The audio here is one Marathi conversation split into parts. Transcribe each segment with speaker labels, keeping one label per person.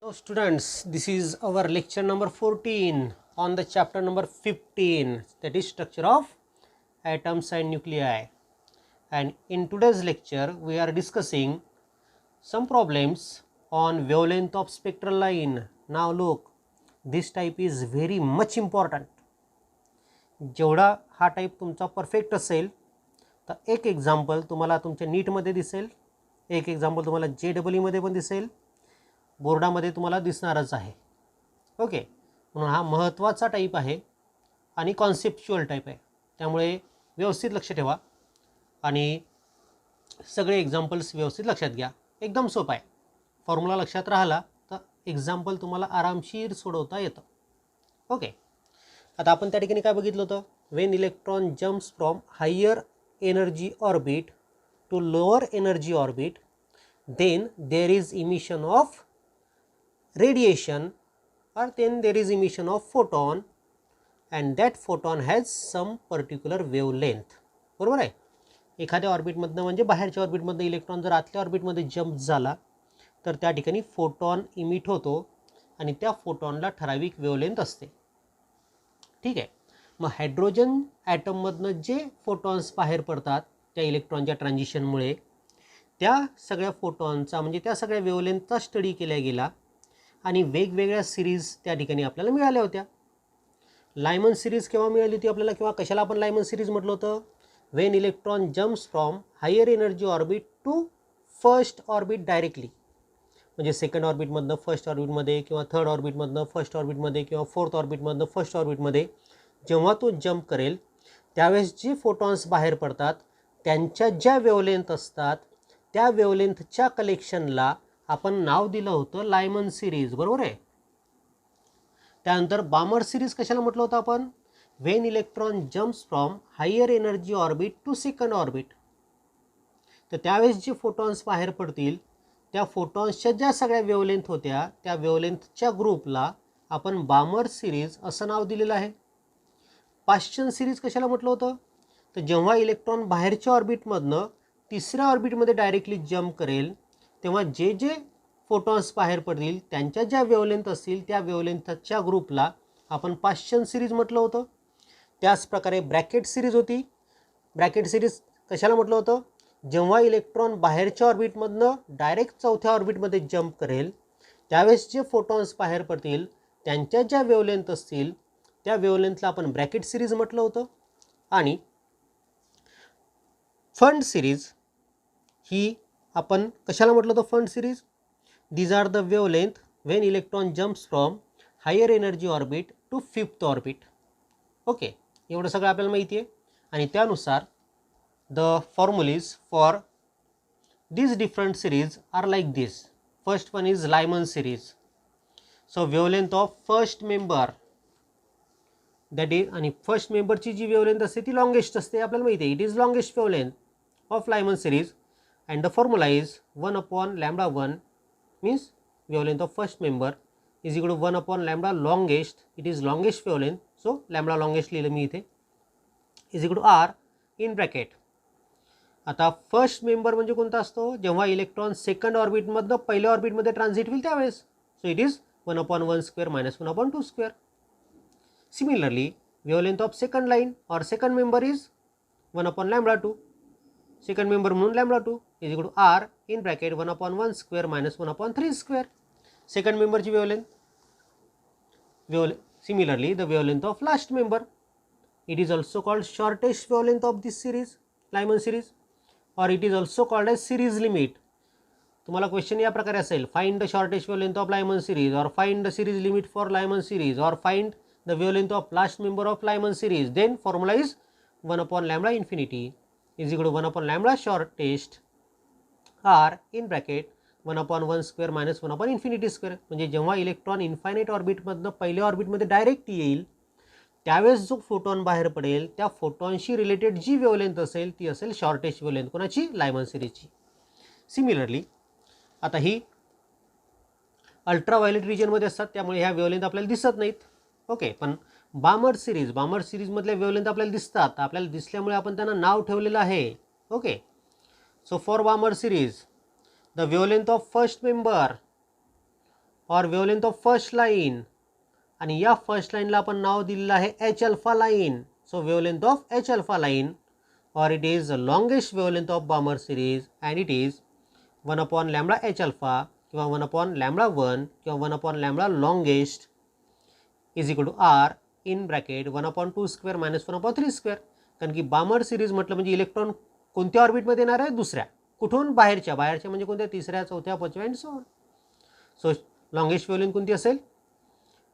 Speaker 1: Hello students, this is our lecture number 14 on the chapter number 15, that is structure of atoms and nuclei. And in today's lecture we are discussing some problems on wavelength of spectral line. Now look, this type is very much important. जेवढा हा टाइप तुमचा परफेक्ट असेल तर एक एक्झाम्पल तुम्हाला तुमच्या नीटमध्ये दिसेल, एक एक्झाम्पल तुम्हाला JEE मध्ये पण दिसेल, बोर्डामध्ये तुम्हाला दिसणारच आहे. ओके, म्हणून हा महत्त्वाचा टाईप आहे आणि कॉन्सेप्च्युअल टाईप आहे. त्यामुळे व्यवस्थित लक्ष ठेवा आणि सगळे एक्झाम्पल्स व्यवस्थित लक्षात घ्या. एकदम सोपं आहे. फॉर्म्युला लक्षात राहिला तर एक्झाम्पल तुम्हाला आरामशीर सोडवता येतं. ओके, आता आपण त्या ठिकाणी काय बघितलं होतं? When electron jumps from higher energy orbit to lower energy orbit then there is emission of radiation or then there is emission of photon and that photon has some particular wavelength. बरोबर आहे. एखाद्या ऑर्बिटमधनं म्हणजे बाहेरच्या ऑर्बिटमधनं इलेक्ट्रॉन जर आतल्या ऑर्बिटमध्ये जम्प झाला तर त्या ठिकाणी फोटॉन इमिट होतो आणि त्या फोटॉनला ठराविक वेवलेंथ असते. ठीक आहे. मग हायड्रोजन ॲटममधनं जे फोटॉन्स बाहेर पडतात त्या इलेक्ट्रॉनच्या ट्रान्झिशनमुळे त्या सगळ्या फोटॉनचा म्हणजे त्या सगळ्या वेवलेंथचा स्टडी केला गेला आणि वेगवेगळ्या सिरीज त्या ठिकाणी आपल्याला मिळाल्या होत्या. लायमन सिरीज केव्हा मिळाली होती आपल्याला, किंवा कशाला आपण लायमन सिरीज म्हटलं होतं? When electron jumps from higher energy orbit to first orbit directly, म्हणजे सेकंड ऑर्बिटमधनं फर्स्ट ऑर्बिटमध्ये किंवा थर्ड ऑर्बिटमधनं फर्स्ट ऑर्बिटमध्ये किंवा फोर्थ ऑर्बिटमधनं फर्स्ट ऑर्बिटमध्ये जेव्हा तो जम्प करेल त्यावेळेस जे फोटॉन्स बाहेर पडतात त्यांच्या ज्या वेवलेंथ असतात त्या वेवलेंथच्या कलेक्शनला आपण नाव दिलं होतं लायमन सिरीज. बरोबर आहे. त्यानंतर बामर सिरीज कशाला म्हटलं होतं आपण? When electron jumps from higher energy orbit to second orbit, तर त्यावेळेस जे फोटॉन्स बाहेर पडतील त्या फोटॉन्सच्या ज्या सगळ्या वेवलेंथ होत्या त्या वेवलेंथच्या ग्रुपला आपण बामर सिरीज असं नाव दिलेलं आहे. पाश्चन सिरीज कशाला म्हटलं होतं? तर जेव्हा इलेक्ट्रॉन बाहेरच्या ऑर्बिटमधनं तिसऱ्या ऑर्बिटमध्ये डायरेक्टली जम्प करेल तेव्हा जे जे फोटॉन्स बाहेर पडतील त्यांच्या ज्या वेवलेंथ असतील त्या वेवलेंथच्या ग्रुपला आपण पाश्चन सिरीज म्हटलं होतं. त्याच प्रकारे ब्रॅकेट सिरीज होती. ब्रॅकेट सिरीज कशाला म्हटलं होतं? जेव्हा इलेक्ट्रॉन बाहेरच्या ऑर्बिटमधनं डायरेक्ट चौथ्या ऑर्बिटमध्ये जम्प करेल त्यावेळेस जे फोटॉन्स बाहेर पडतील त्यांच्या ज्या वेवलेंथ असतील त्या वेवलेंथला आपण ब्रॅकेट सिरीज म्हटलं होतं. आणि फंड सिरीज ही आपण कशाला म्हटलं होतं? Pfund series, these are the wavelength when electron jumps from higher energy orbit to fifth orbit. Okay, एवढं सगळं आपल्याला माहिती आहे. आणि त्यानुसार the formulae for these different series are like this. First one is Lyman series. So wavelength of first member, that is, आणि फर्स्ट मेंबरची जी वेवलेंथ असते ती लॉंगेस्ट असते आपल्याला माहिती आहे. It is longest wavelength of Lyman series and the formula is 1 upon lambda 1 means wavelength of first member is equal to 1 upon lambda longest. It is longest wavelength, so lambda longest लिहिलं मी इथे is equal to r in bracket. आता फर्स्ट मेंबर म्हणजे कोणता असतो? जेव्हा इलेक्ट्रॉन सेकंड ऑर्बिटमधनं पहिल्या ऑर्बिटमध्ये ट्रान्झिट होईल त्यावेळेस. So it is 1 upon 1 square minus 1 upon 2 square. Similarly, wavelength of second line or second member is 1 upon lambda 2. Second member म्हणून lambda 2 is equal to r in bracket 1 upon 1 square minus 1 upon 3 square. Second member ची wavelength. Similarly, the wavelength of last member, it is also called shortest wavelength of this series, Lyman series, or it is also called as series limit. तुम्हाला क्वेश्चन या प्रकारे असेल, find the shortest wavelength of Lyman series or find the series limit for Lyman series or find the wavelength of last member of Lyman series. Then formula is 1 upon lambda infinity is equal to 1 upon lambda shortest r in bracket 1 upon 1 square minus 1 upon infinity square. म्हणजे जेव्हा इलेक्ट्रॉन इन्फायनाइट ऑर्बिटमधनं पहिल्या ऑर्बिटमध्ये डायरेक्ट येईल त्यावेळेस जो फोटॉन बाहेर पडेल त्या फोटॉनशी रिलेटेड जी वेवलेंथ असेल ती असेल शॉर्टेस्ट वेवलेंथ. कोणाची? Lyman सिरीजची. सिमिलरली आता ही अल्ट्राव्हायोलेट रिजनमध्ये असतात त्यामुळे ह्या वेवलेंथ आपल्याला दिसत नाहीत. ओके, पण बामर सिरीजमधल्या वेवलेंथ आपल्याला दिसतात. आपल्याला दिसल्यामुळे आपण त्यांना नाव ठेवलेलं आहे. Okay, so for Balmer series the wavelength of first member और वेवलेंथ ऑफ फर्स्ट लाईन, आणि या फर्स्ट लाईनला आपण नाव दिलेलं आहे H alpha line. So wavelength of H alpha line or it is the longest wavelength of Balmer series and it is 1 upon lambda h alpha किंवा 1 upon lambda 1 किंवा 1 upon lambda longest is equal to r in bracket 1 upon 2 square minus 1 upon 3 square. कारण की बामर सिरीज म्हटलं म्हणजे इलेक्ट्रॉन कोणत्या ऑर्बिटमध्ये येणार आहे? दुसऱ्या. कुठून? बाहेरच्या. बाहेरच्या म्हणजे कोणत्या? तिसऱ्या, चौथ्या, पाचव्या and so on. So longest wavelength कोणती असेल?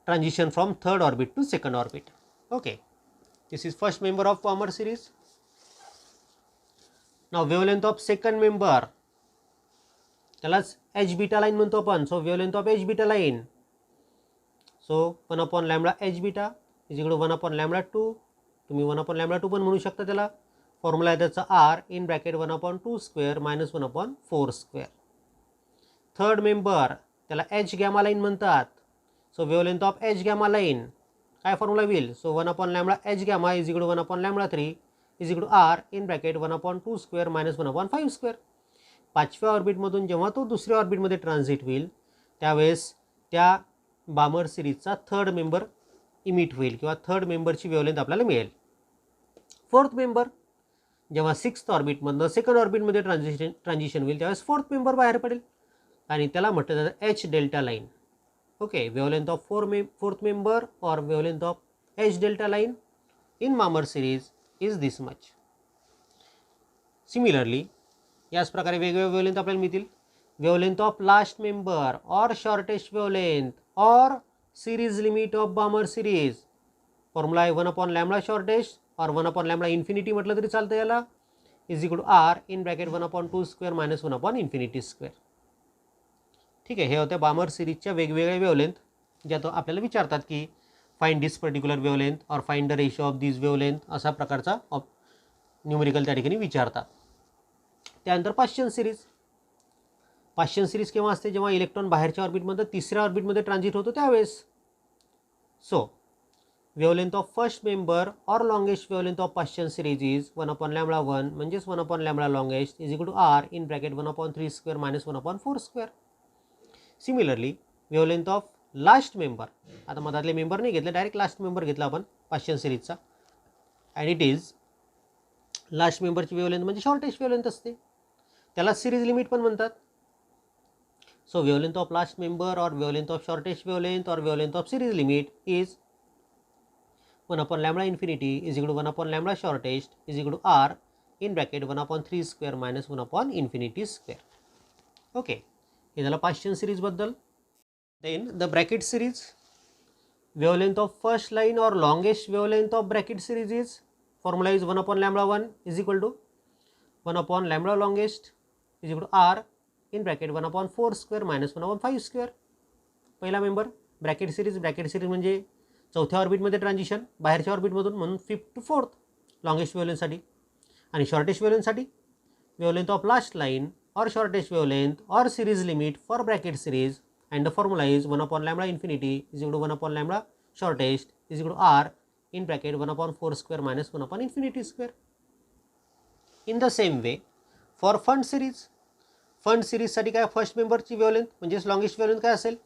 Speaker 1: Transition from third orbit to second orbit. Okay, this is first member of Balmer series. Now wavelength of second member, त्यालाच एच बीटा लाईन म्हणतो आपण. So wavelength of H beta line, so 1 upon lambda H beta is equal to 1 upon lambda 2. तुम्ही 1 अपॉन लॅम्बडा 2 पण म्हणू शकता. त्याला फॉर्म्युला आहे त्याचा R in bracket 1 upon 2 square minus 1 upon 4 square. Third member, त्याला एच गॅमा लाईन म्हणतात. So wavelength of H gamma line काय फॉर्म्युला होईल? So 1 upon lambda H gamma is equal to 1 upon lambda 3 is equal to R in bracket 1 upon 2 square minus 1 upon 5 square. पाचव्या ऑर्बिटमधून जेव्हा तो दुसऱ्या ऑर्बिटमध्ये ट्रान्झिट होईल त्यावेळेस त्या बामर सिरीजचा थर्ड मेंबर इमिट होईल किंवा थर्ड मेंबरची वेवलेंथ आपल्याला मिळेल. फोर्थ मेंबर, जेव्हा सिक्स्थ ऑर्बिटमधनं सेकंड ऑर्बिटमध्ये ट्रान्झिशन होईल त्यावेळेस फोर्थ मेंबर बाहेर पडेल आणि त्याला म्हटलं जातं H delta line. Okay, wavelength of fourth member और wavelength of H delta line in Balmer series is this much. Similarly याच प्रकारे वेगवेगळे वेवलेंथ आपल्याला मिळतील. वेवलेंथ ऑफ लास्ट मेंबर और शॉर्टेस्ट वेवलेंथ और series limit of Balmer series, formula आहे 1 अपॉन लॅम्बडा शॉर्टेस्ट और 1 अपॉन लॅम्बडा इन्फिनिटी म्हटलं तरी चालतं याला, is equal to R in bracket 1 upon 2 square minus 1 upon infinity square. ठीक आहे, हे होत्या बामर सिरीजच्या वेगवेगळ्या वेवलेंथ ज्या तो आपल्याला विचारतात की फाइंड दिस पर्टिक्युलर वेवलेंथ और find the ratio of this wavelength, असा प्रकारचा न्यूमेरिकल त्या ठिकाणी विचारतात. त्यानंतर पाश्चन सिरीज. पाश्चन सिरीज केव्हा असते? जेव्हा इलेक्ट्रॉन बाहेरच्या ऑर्बिटमध्ये तिसऱ्या ऑर्बिटमध्ये ट्रान्झिट होतो त्यावेळेस. So wavelength of first member और longest wavelength of Paschen series is 1 upon lambda 1 म्हणजेच 1 upon lambda longest is equal to R in bracket 1 upon 3 square minus 1 upon 4 square. Similarly wavelength of last member, आता मधातले मेंबर नाही घेतले, डायरेक्ट लास्ट मेंबर घेतला आपण पाश्चन सिरीजचा, अँड इट इज लास्ट मेंबरची वेवलेंथ म्हणजे शॉर्टेस्ट वेवलेंथ असते, त्याला सिरीज लिमिट पण म्हणतात. So wavelength of last member और वेवलेंथ ऑफ शॉर्टेस्ट वेवलेंथ और wavelength of series limit is 1 upon lambda infinity is equal to 1 upon lambda shortest is equal to R in bracket 1 upon 3 square minus 1 upon infinity square. Okay, हे झालं पाश्चन सिरीजबद्दल. Then the bracket series. Wavelength of first line और longest wavelength of Brackett series is, formula is 1 upon lambda 1 is equal to 1 upon lambda longest is equal to R in bracket 1 upon 4 square minus 1 upon 5 square. पहिला member Brackett series. Brackett series म्हणजे चौथ्या ऑर्बिटमध्ये ट्रान्झिशन बाहेरच्या ऑर्बिटमधून, म्हणून फिफ्थ टू फोर्थ लॉंगेस्ट वेवलेंथसाठी. आणि शॉर्टेस्ट वेवलेंथसाठी वेवलेंथ ऑफ लास्ट लाईन और शॉर्टेस्ट वेवलेंथ और series limit for Brackett series and the formula is 1 upon lambda infinity is equal to 1 upon lambda shortest is equal to r in bracket 1 upon 4 square minus 1 upon infinity square. In the same way for fund series. Pfund सिरीजसाठी काय फर्स्ट मेंबरची वेवलेंथ म्हणजेच लॉंगेस्ट वेवलेंथ काय असेल?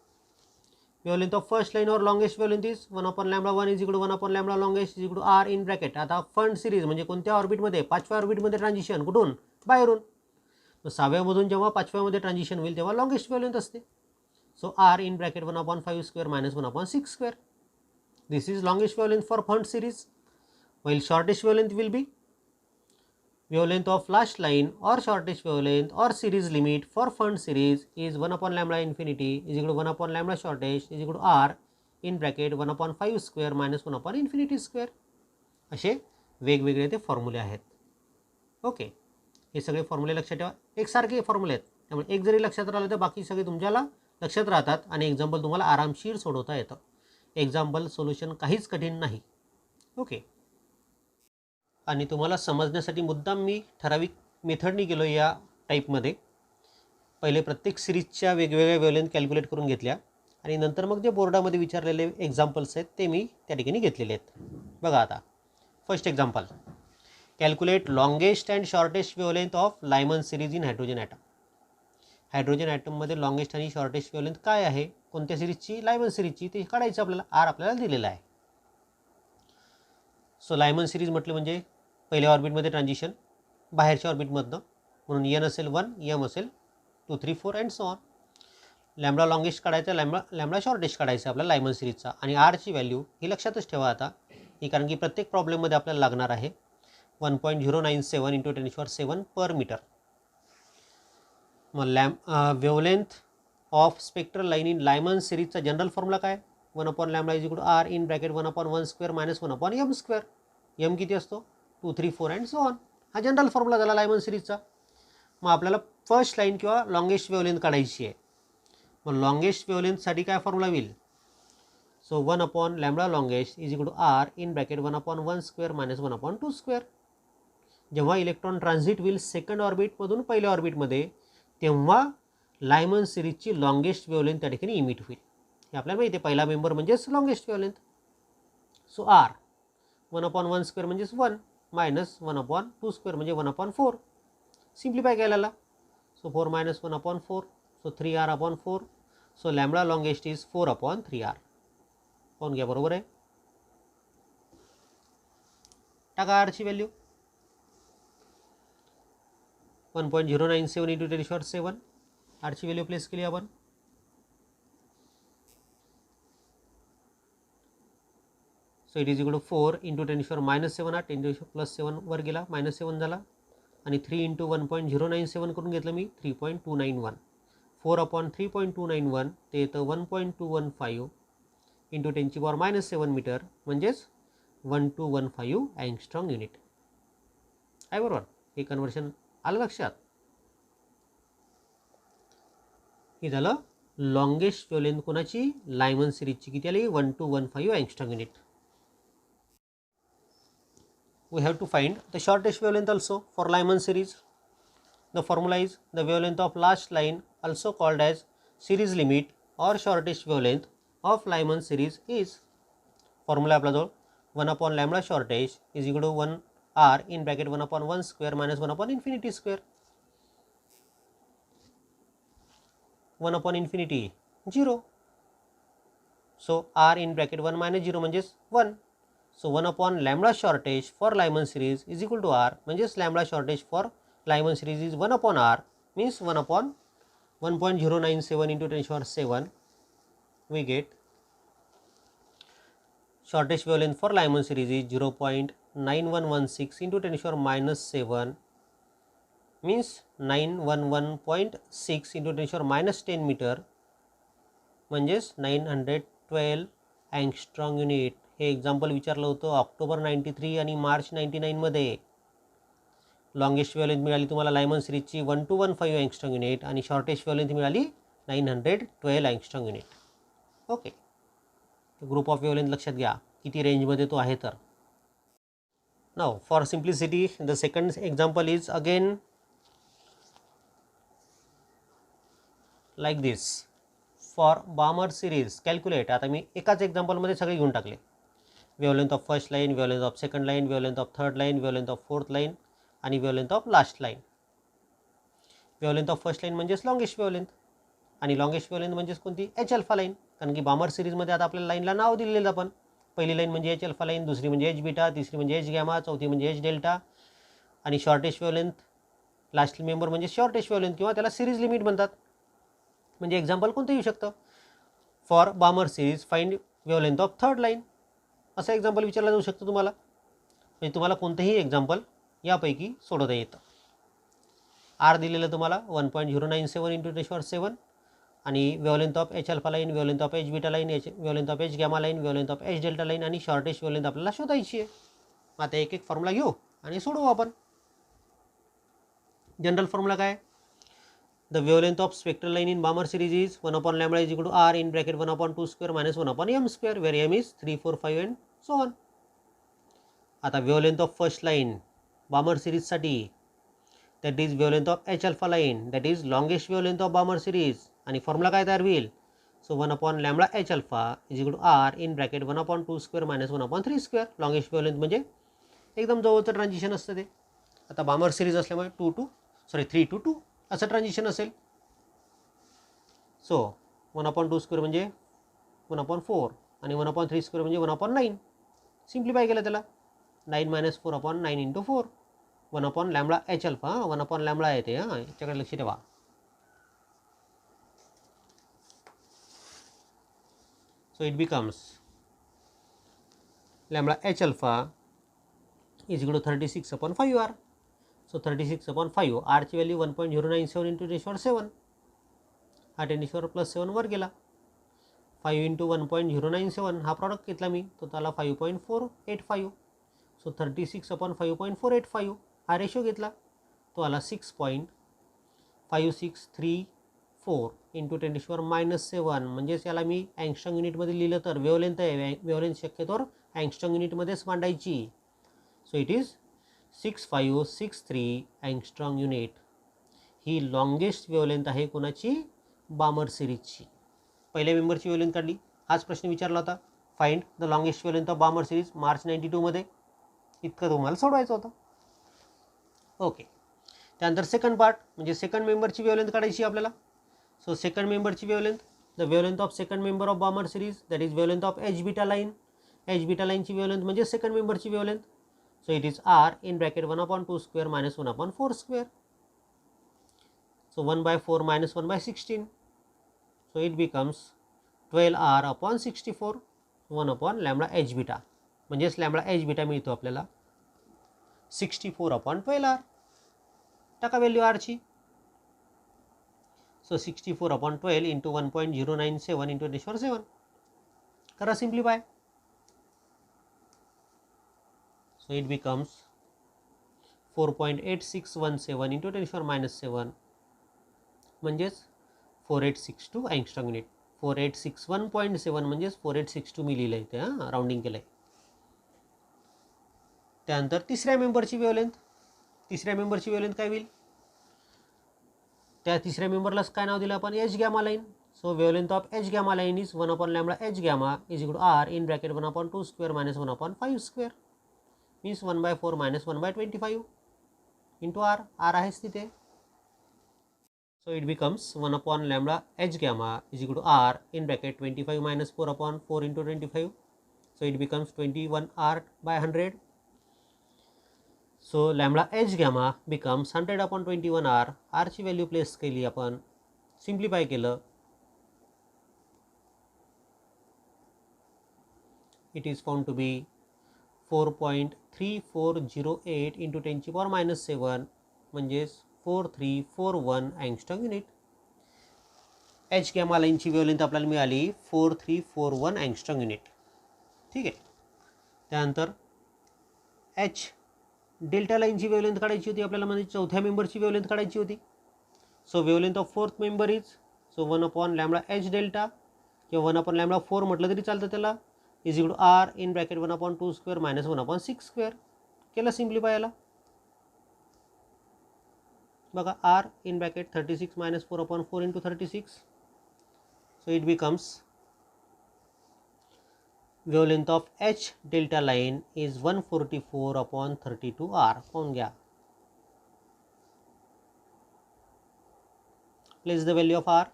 Speaker 1: वेवलेंथ ऑफ फर्स्ट लाईन और longest wavelength is 1 upon lambda 1 is equal to 1 upon lambda longest is equal to R in bracket. आता फंड सिरीज म्हणजे कोणत्या ऑर्बिटमध्ये? पाचव्या ऑर्बिटमध्ये ट्रान्झिशन. कुठून? बाहेरून. मग सहाव्यामधून जेव्हा पाचव्यामध्ये ट्रान्झिशन होईल तेव्हा लॉंगेस्ट वेवलेंथ असते. So r in bracket 1 upon 5 square minus 1 upon 6 square. This is longest wavelength for fund series. While shortest wavelength will be wavelength of last line or shortest wavelength or series limit for fund series is 1 upon lambda infinity is equal to 1 upon lambda shortest is equal to r in bracket 1 upon 5 square minus 1 upon infinity square. असे वेगवेगळे ते फॉर्म्युले आहेत. ओके, हे सगळे फॉर्म्युले लक्षात ठेवा. एकसारखे फॉर्म्युले आहेत त्यामुळे एक जरी लक्षात राहिलं तर बाकी सगळे तुमच्याला लक्षात राहतात आणि एक्झाम्पल तुम्हाला आरामशीर सोडवता येतं. एक्झाम्पल सोल्युशन काहीच कठीण नाही. ओके, आणि तुम्हाला समजण्यासाठी मुद्दाम मी ठराविक मेथडनी गेलो या टाईपमध्ये. पहिले प्रत्येक सिरीजच्या वेगवेगळ्या वेवलेंथ कॅल्क्युलेट करून घेतल्या आणि नंतर मग जे बोर्डामध्ये विचारलेले एक्झाम्पल्स आहेत ते मी त्या ठिकाणी घेतलेले आहेत. बघा आता first example, calculate longest and shortest wavelength of Lyman series in hydrogen atom. Hydrogen ॲटममध्ये लॉंगेस्ट आणि शॉर्टेस्ट वेवलेंथ काय आहे? कोणत्या सिरीजची? लायमन सिरीजची. ते काढायचं आपल्याला. आर आपल्याला दिलेला आहे. सो लायमन सिरीज म्हटलं म्हणजे पहिल्या ऑर्बिटमध्ये ट्रान्झिशन बाहेरच्या ऑर्बिटमधनं, म्हणून एन असेल 1, एम असेल 2, 3, 4 and so on. Lambda longest काढायचा, लॅम्बडा शॉर्टेस्ट काढायचा आपल्या लायमन सिरीजचा. आणि आरची व्हॅल्यू ही लक्षातच ठेवा आता ही, कारण की प्रत्येक प्रॉब्लेममध्ये आपल्याला लागणार आहे. 1.097 × 10⁷ पर मीटर. मग wavelength of spectral line in Lyman सिरीजचा जनरल फॉर्म्युला काय? 1/λ = r in bracket 1/1² - 1/m². M किती असतो? 2, 3, 4 अँड सो ऑन. हा जनरल फॉर्म्युला झाला लायमन सिरीजचा. मग आपल्याला फर्स्ट लाईन किंवा लॉंगेस्ट वेवलेंथ काढायची आहे. मग लॉंगेस्ट वेवलेंथसाठी काय फॉर्म्युला होईल? So 1/λ longest = r in bracket 1/1² - 1/2². जेव्हा इलेक्ट्रॉन ट्रान्झिट होईल सेकंड ऑर्बिटमधून पहिल्या ऑर्बिटमध्ये, तेव्हा लायमन सिरीजची लॉंगेस्ट वेवलेंथ त्या ठिकाणी इमिट होईल. हे आपल्याला माहिती आहे. पहिला मेंबर म्हणजेच लॉंगेस्ट वेवलेंथ. सो आर 1/1² म्हणजेच 1 - 1/2² म्हणजे 1/4. सिम्प्लिफाय केलेला. So 4 - 1/4. So 3r/4. So lambda longest is 4/3r. पाहून घ्या, बरोबर आहे. टाका आरची व्हॅल्यू. 1.097 × 10⁷. आरची व्हॅल्यू प्लेस केली आपण. So it is equal to 4 × 10⁻⁷. 10⁻+7 वर गेला, -7 झाला. आणि 3 × 1.097 करून घेतलं मी, 3.291. 4/3.291 ते येतं 1.215 × 10⁻⁷ मीटर, म्हणजेच 1215 अँगस्ट्रॉम युनिट आहे. बरोबर. हे कन्व्हर्शन आलं लक्षात. हे झालं लॉंगेस्ट वेवलेंथ कोणाची? लायमन सिरीजची. किती आली? 1215 angstrom unit. We have to find the shortest wavelength also for Lyman series. The formula is the wavelength of last line, also called as series limit or shortest wavelength of Lyman series is, formula आपला जो 1/λ shortest is equal to 1r in bracket 1/1² - 1/∞². 1/∞ 0. So r in bracket 1 - 0 म्हणजेच 1. So 1/λ shortest for Lyman series is equal to r, म्हणजेच lambda shortest for Lyman series is 1/r, means 1/1.097 × 10⁷. We get shortest wavelength for Lyman series is 0.9116 × 10⁻⁻7, means 911.6 × 10⁻10 metre, म्हणजेच 912 अँगस्ट्रॉम युनिट. हे एक्झाम्पल विचारलं होतं ऑक्टोबर 93 आणि मार्च 99 मध्ये. लॉंगेस्ट वेवलेंथ मिळाली तुम्हाला लायमन सिरीजची 1215 अँगस्ट्रॉम युनिट आणि शॉर्टेस्ट वेवलेंथ मिळाली 912 angstrom unit. Okay. Group of wavelength लक्षात घ्या किती रेंजमध्ये तो आहे तर. Now for simplicity the second example is again like this. For Balmer series calculate. आता मी एकाच एक्झाम्पलमध्ये सगळे घेऊन टाकले. Wavelength of first line, wavelength of second line, wavelength of third line, wavelength of fourth line आणि wavelength of last line. Wavelength of first line म्हणजेच लॉंगेस्ट वेवलेंथ आणि लॉंगेस्ट वेवलेंथ म्हणजेच कोणती? H alpha line. कारण की बामर सिरीजमध्ये आता आपल्याला लाईनला नाव दिलेलं आपण. पहिली लाईन म्हणजे एच अल्फा लाईन, दुसरी म्हणजे एच बीटा, तिसरी म्हणजे एच गॅमा, चौथी म्हणजे एच डेल्टा आणि शॉर्टेस्ट वेवलेंथ लास्ट मेंबर म्हणजे शॉर्टेस्ट वेवलेंथ किंवा त्याला सिरीज लिमिट म्हणतात. म्हणजे एक्झाम्पल कोणतं येऊ शकतं? For Balmer series find wavelength of third line, असं एक्झाम्पल विचारलं जाऊ शकतं तुम्हाला. म्हणजे तुम्हाला कोणतंही एक्झाम्पल यापैकी सोडवता येतं. आर दिलेलं तुम्हाला 1.097 × 10⁻⁷ आणि wavelength of H alpha line, wavelength of H beta line, wavelength of H gamma line, wavelength of H delta line आणि शॉर्टेस्ट वेवलेंथ आपल्याला शोधायची आहे. आता एक एक फॉर्म्युला घेऊ आणि सोडवू आपण. जनरल फॉर्म्युला काय? The wavelength of spectral line in Balmer series is 1/λ is equal to r in bracket 1/2² - 1/m², where m is 3, 4, 5 and so on. आता wavelength of first line Balmer series साठी, that is wavelength of h alpha line, that is longest wavelength of Balmer series, आणि फॉर्म्युला काय तयार होईल? So 1/λ h alpha is equal to r in bracket 1/2² - 1/3². longest wavelength म्हणजे एकदम जवळचं ट्रान्झिशन असतं ते. आता बामर सिरीज असल्यामुळे 3 to 2 असं ट्रान्झिशन असेल. सो 1/2 म्हणजे 1/4 आणि 1/3 म्हणजे 1/9. सिम्प्लिफाय केलं त्याला. 9 - 4/9 × 4 1/λ h अल्फा 1/λ येते. हां, याच्याकडे लक्ष ठेवा. So it becomes lambda h alpha is equal to 36/5r. So 36/5 r ची व्हॅल्यू 1.097 × 10⁻7. हा 10⁻7 वर गेला. 5 × 1.097 हा प्रॉडक्ट घेतला मी, तो त्याला 5.485. सो 36/5.485 हा रेशो घेतला, तो आला 6.5634 × 10⁻7. म्हणजेच याला मी अँगस्ट्रॉम युनिटमध्ये लिहिलं तर वेव्हलेंथ आहे, वेव्हलेंथ शक्यतोवर अँगस्ट्रॉम युनिटमध्येच मांडायची. So it is 6563 angstrom unit. He longest wavelength आहे कोणाची? बामर सिरीजची. पहिल्या मेंबरची वेव्हलेंथ काढली, हाच प्रश्न विचारला होता, find the longest wavelength of Balmer series March 92 मध्ये. इतकं तुम्हाला सोडवायचं होतं. ओके, त्यानंतर सेकंड पार्ट म्हणजे सेकंड मेंबरची वेव्हलेंथ काढायची आपल्याला. सो सेकंड मेंबरची wavelength, the wavelength of second member of Balmer series that is wavelength of H beta line. H beta लाईनची वेव्हलेंथ म्हणजे सेकंड मेंबरची wavelength. So it is r in bracket 1/2² - 1/4². So 1/4 - 1/16. So it becomes 12r/64 1/λ h beta. म्हणजेच लॅम्बडा एच बीटा मिळतो आपल्याला 64/12r. टाका व्हॅल्यू r ची. सो 64/12 × 1.097 × 10⁻7. करा सिम्प्लिफाय. So it becomes 4.8617 × 10⁻7 म्हणजेच 4862 अँगस्ट्रॉम युनिट. 4861.7 म्हणजेच 4862 मी लिहिलं इथे, हां, राऊंडिंग केलं आहे. त्यानंतर तिसऱ्या मेंबरची वेव्हलेंथ. तिसऱ्या मेंबरची वेव्हलेंथ काय होईल? त्या तिसऱ्या मेंबरलाच काय नाव दिलं आपण? H gamma line. So wavelength of H gamma line is 1/λ h gamma is equal to r in bracket 1/2² - 1/5². Means 1/4 - 1/25 into r. r आहेच तिथे. So it becomes 1/λ h gamma is equal to r in bracket 25 - 4/4 × 25. So it becomes 21r/100. So lambda H gamma becomes 100/21r. r ची व्हॅल्यू प्लेस केली आपण, सिम्प्लिफाय केलं. इट इज फाउंड टू बी 4.3408 × 10⁻7 म्हणजेच 4341 अँगस्ट्रॉम युनिट. एच गॅमा लाईनची वेव्हलेंथ आपल्याला मिळाली 4341 अँगस्ट्रॉम युनिट. ठीक आहे. त्यानंतर एच डेल्टा लाईनची वेव्हलेंथ काढायची होती आपल्याला, म्हणजे चौथ्या मेंबरची वेव्हलेंथ काढायची होती. So wavelength of fourth member is, so 1/λ h delta किंवा 1/λ4 म्हटलं तरी चालतं त्याला, is equal to r in bracket 1/2² - 1/6². केलं सिम्प्लिफाय याला. बघा r in bracket 36 - 4/4 × 36. So it becomes wavelength of H delta line is 144/32r. पाहून घ्या. Place the value of r.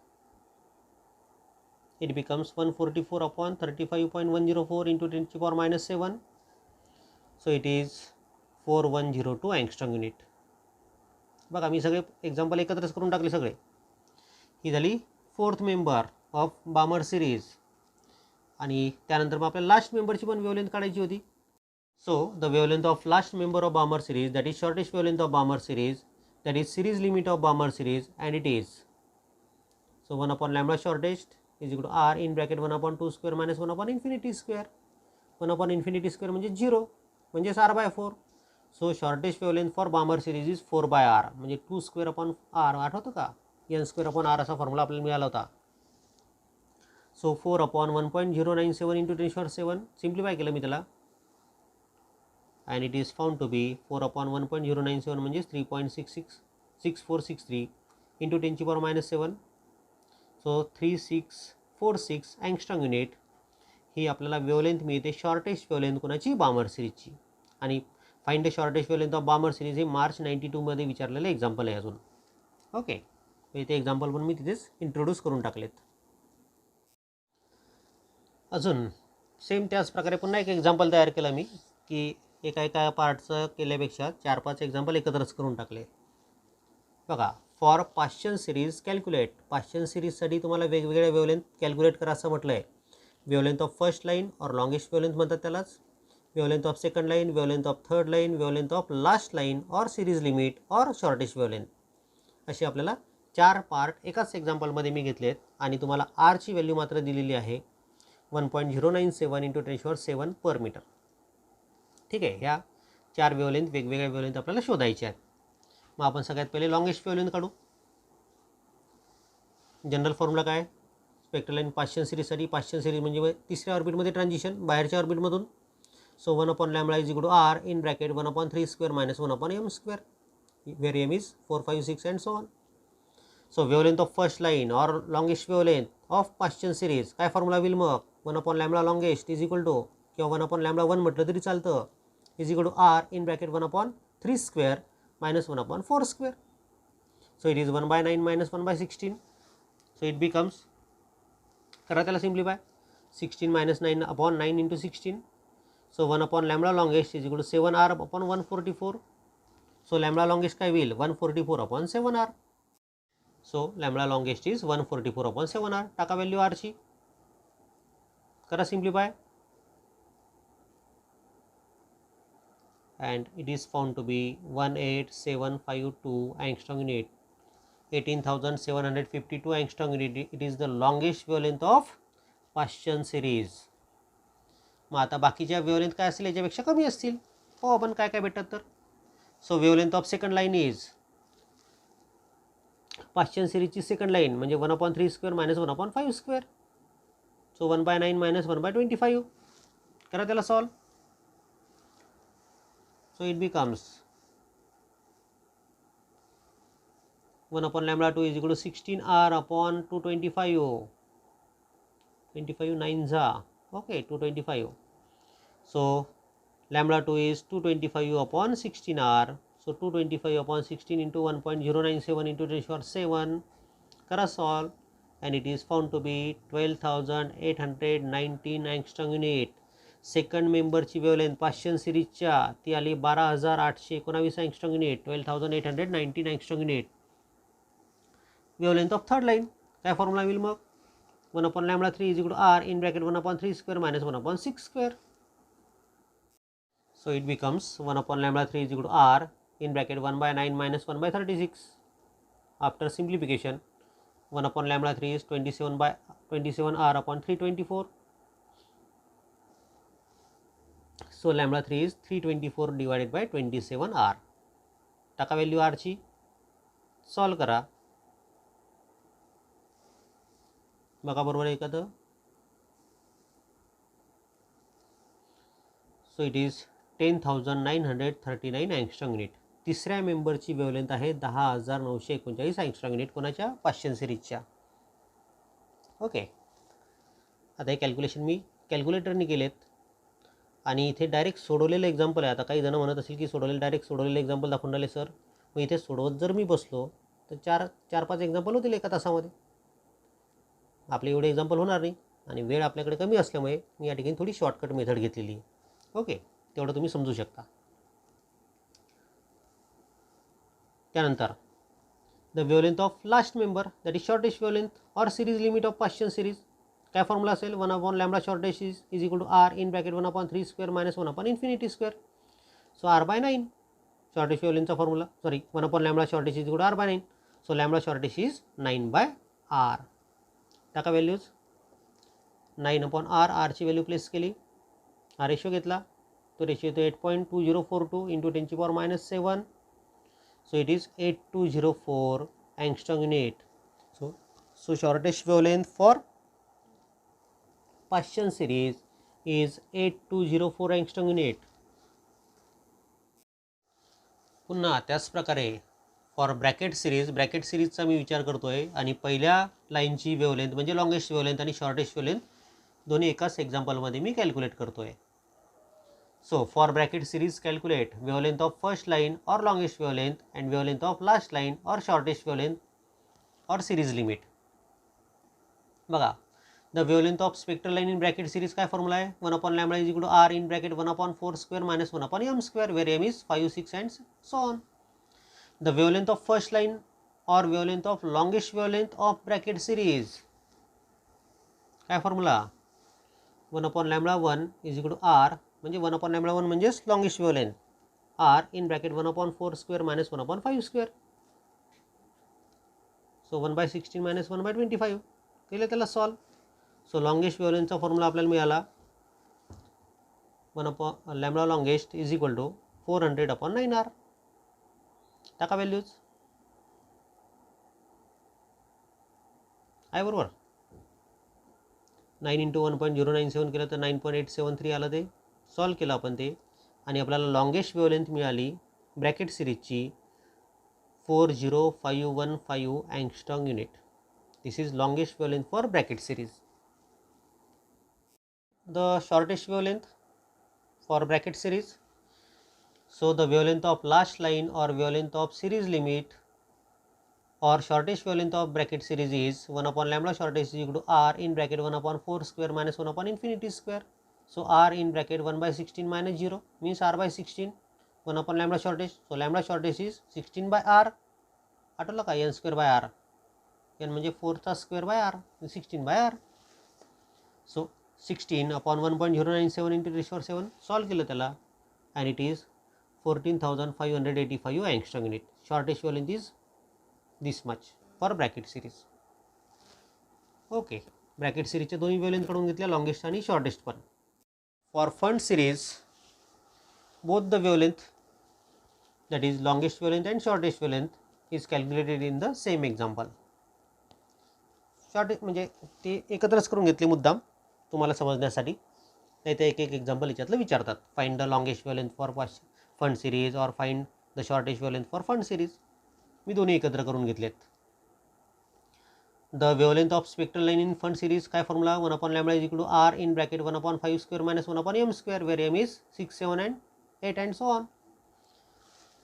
Speaker 1: It becomes 144/35.104 × 10⁻7. So it is 4102 angstrom unit. बघा मी सगळे एक्झाम्पल एकत्रच करून टाकले सगळे. ही झाली fourth member of Balmer series. आणि त्यानंतर मग आपल्याला लास्ट मेंबरची पण वेव्हलेंथ काढायची होती. So the wavelength of last member of Balmer series that is shortest wavelength of Balmer series that is series limit of Balmer series and it is, so 1/λ shortest is equal to r in bracket 1/2² - 1/∞². 1/∞² म्हणजे 0 म्हणजेच r/4. So shortest wavelength for Balmer series is 4/r म्हणजे 2² r. आठवतं का? n² r असा फॉर्म्युला आपल्याला मिळाला होता. सो 4/1.097 × 10⁻7 सिम्प्लिफाय केलं मी त्याला, and it is found to be 4/1.097 म्हणजे 3.6463 × 10⁻7. सो 3646 अँगस्ट्रॉम युनिट ही आपल्याला वेव्हलेंथ मिळते शॉर्टेस्ट वेव्हलेंथ कोणाची? बामर सिरीजची. आणि find the shortest wavelength of Balmer series हे मार्च 92 मध्ये विचारलेलं एक्झाम्पल आहे अजून. ओके, ते एक्झाम्पल पण मी तिथेच इंट्रोड्यूस करून टाकलेत. अजून सेम त्याच प्रकारे पुन्हा एक एक्झाम्पल तयार केलं मी की एका पार्टचं केल्यापेक्षा 4-5 एक्झाम्पल एकत्रच करून टाकले. बघा, for Paschen series calculate. Paschen सिरीजसाठी तुम्हाला वेगवेगळ्या वेवलेंथ कॅल्क्युलेट करा असं म्हटलं आहे. वेवलेंथ ऑफ फर्स्ट लाईन और लॉंगेस्ट वेवलेंथ म्हणतात त्यालाच. Wavelength of second line, wavelength of third line, wavelength of last line और सिरीज लिमिट और शॉर्टेस्ट वेवलेंथ. असे आपल्याला 4 पार्ट एकाच एक्झाम्पलमध्ये मी घेतलेत आणि तुम्हाला आरची व्हॅल्यू मात्र दिलेली आहे 1.097 × 10⁷ पर मीटर. ठीक आहे. ह्या 4 वेवलेंथ वेगवेगळ्या वेवलेंथ आपल्याला शोधायच्या आहेत. मग आपण सगळ्यात पहिले लॉंगेस्ट वेवलेंथ काढू. जनरल फॉर्म्युला काय? स्पेक्ट्रल लाईन पाश्चन सिरीजसाठी, पाश्चन सिरीज म्हणजे तिसऱ्या ऑर्बिटमध्ये ट्रान्झिशन बाहेरच्या ऑर्बिटमधून. So 1/λ is equal to r in bracket 1/3² - 1/m², where m is 4, 5, 6 and so on. So wavelength of first line or longest wavelength of Paschen series काय फॉर्म्युला होईल मग? 1/λ longest इज इक्वल टू किंवा 1/λ1 म्हटलं तरी चालतं, is equal to r in bracket 1/3² - 1/4². So it is 1/9 - 1/16. So it becomes, करा त्याला simplify, 16 - 9/9 × 16. So 1/λ longest is equal to 7r/144. So lambda longest काय होईल? 144/7r. So lambda longest is 144/7r. टाका व्हॅल्यू r ची, करा simplify, and it is found to be 18752 angstrom unit, 18,752 angstrom unit. It is the longest wavelength of Paschen series. मग आता बाकीच्या वेवलेंथ काय असतील याच्यापेक्षा कमी असतील. हो, आपण काय काय भेटतात तर. So wavelength of second line is, Paschen सिरीजची सेकंड लाईन म्हणजे 1/3² - 1/5². सो 1/9 - 1/25. करा त्याला solve. So it becomes 1/λ2 is equal to 16r/225. 25 9 जा, okay, 225. So λ2 is 225/16r. So 225/16 into 1.097 into 10⁷, करा solve, and it is found to be 12,819 angstrom unit. Second मेंबरची वेवलेंथ पाश्चन सिरीजच्या ती आली 12,819 angstrom unit, 12,819 angstrom unit. Wavelength of third line काय फॉर्म्युला होईल मग? 1/λ3 is equal to r in bracket 1/3² - 1/6². So it becomes 1/λ3 is equal to r in bracket 1/9 - 1/36. After simplification, 1/λ3 is 27r/324. So λ3 is 324 divided by 27r. टाका व्हॅल्यू r ची, सॉल्व करा, बघा बरोबर आहे का तर. So it is 10,939 angstrom unit. तिसऱ्या मेंबरची वेवलेंथ आहे 10,939 angstrom unit कोणाच्या? पाश्चन सिरीजच्या. ओके. आता हे कॅल्क्युलेशन मी कॅल्क्युलेटरने केलेत आणि इथे डायरेक्ट सोडवलेलं एक्झाम्पल आहे. आता काही जण म्हणत असेल की डायरेक्ट सोडवलेलं एक्झाम्पल दाखवून राहिले सर. मग इथे सोडवत जर मी बसलो तर 4-5 एक्झाम्पल होतील एका तासामध्ये. आपले एवढे एक्झाम्पल होणार नाही आणि वेळ आपल्याकडे कमी असल्यामुळे मी या ठिकाणी थोडी शॉर्टकट मेथड घेतलेली आहे. ओके, तेवढं तुम्ही समजू शकता. त्यानंतर the wavelength of last member that is shortest wavelength or series limit of Paschen series काय फॉर्म्युला असेल? 1/λ shortest is equal to r in bracket 1/3² - 1/∞². So r/9 shortest वेवलेंथचा formula, sorry 1/λ shortest is equal to r/9. So lambda shortest is 9/r. टाका व्हॅल्यूज, 9/r, r ची व्हॅल्यू प्लेस केली, हा रेशो घेतला, तो रेशो येतो 8.2042 × 10⁻⁷. So it is 8204 angstrom unit. So shortest wavelength for Paschen series is 8204 angstrom unit. पुन्हा त्याच प्रकारे फॉर ब्रॅकेट सिरीजचा मी विचार करतोय आणि पहिल्या लाईनची वेवलेंथ म्हणजे लॉंगेस्ट वेवलेंथ आणि शॉर्टेस्ट वेवलेंथ दोन्ही एकाच एक्झाम्पलमध्ये मी कॅल्क्युलेट करतोय. So for Brackett series calculate wavelength of first line और longest wavelength and wavelength of last line और shortest wavelength or series limit. बघा, the wavelength of spectral line in Brackett series काय फॉर्म्युला आहे 1/λ is equal to R in bracket 1/4 square minus 1/m square where m is 5 6 and so on. The wavelength of first line or wavelength of longest wavelength of bracket series काय formula 1/λ1 is equal to r म्हणजे 1/λ1 म्हणजेच longest wavelength r in bracket 1/4 square minus 1/5 square. So 1/16 minus 1/25 केले त्याला सॉल्व. सो लॉंगेस्ट वेवलेंथचा फॉर्म्युला आपल्याला मिळाला 1/λ longest is equal to 400/9r. टाका व्हॅल्यूज आहे बरोबर. 9 × 1.097 केलं तर 9.873 आलं. ते सॉल्व केलं आपण ते आणि आपल्याला लॉंगेस्ट वेवलेंथ मिळाली ब्रॅकेट सिरीजची 40515 angstrom unit. This is longest wavelength for Brackett series. The shortest wavelength for bracket series. So the wavelength of last line or wavelength of series limit or shortest wavelength of bracket series is 1/λ shortest is equal to r in bracket 1/4 square minus 1/infinity square. So r in bracket 1/16 minus 0 means r/16 1/λ shortest. So λ shortest is 16/r. आठवलं का n square by r. n म्हणजे 4चा square by r 16/r. So 16/1.097 into 10⁻⁷ solve केलं त्याला and it is 14,585 angstrom unit. Shortest wavelength is this much for bracket series. Okay, Brackett सिरीजचे दोन्ही वेवलेंथ कडून घेतल्या लॉंगेस्ट आणि शॉर्टेस्ट पण. For Pfund series both the wavelength that is longest wavelength and shortest wavelength is calculated in the same example. Shortest म्हणजे ते एकत्रच करून घेतले मुद्दाम तुम्हाला समजण्यासाठी. नाही तर एक एक एक्झाम्पल याच्यातलं विचारतात. Find the longest wavelength for Pfund series or find the shortest wavelength for Pfund series. मी दोन्ही एकत्र करून घेतलेत. The wavelength of spectral line in Pfund series काय formula 1/λ is equal to r in bracket 1/5 square minus 1/m square where m is 6 7 and 8 and so on.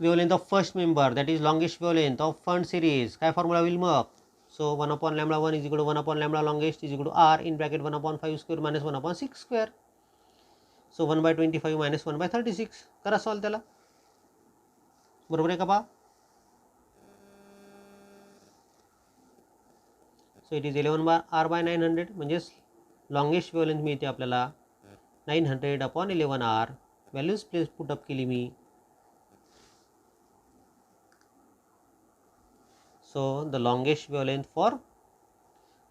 Speaker 1: Wavelength of first member that is longest wavelength of Pfund series काय फॉर्म्युला होईल मग. So 1/λ1 is equal to 1/λ longest is equal to r in bracket 1/5 square minus 1/6 square. So 1/25 minus 1/36 करा सॉल्व त्याला. बरोबर आहे का पहा. सो इट इज 11r/900 म्हणजेच लॉंगेस्ट वेवलेंथ मिळते आपल्याला 900/11r. Values place put up केली मी. So the longest wavelength for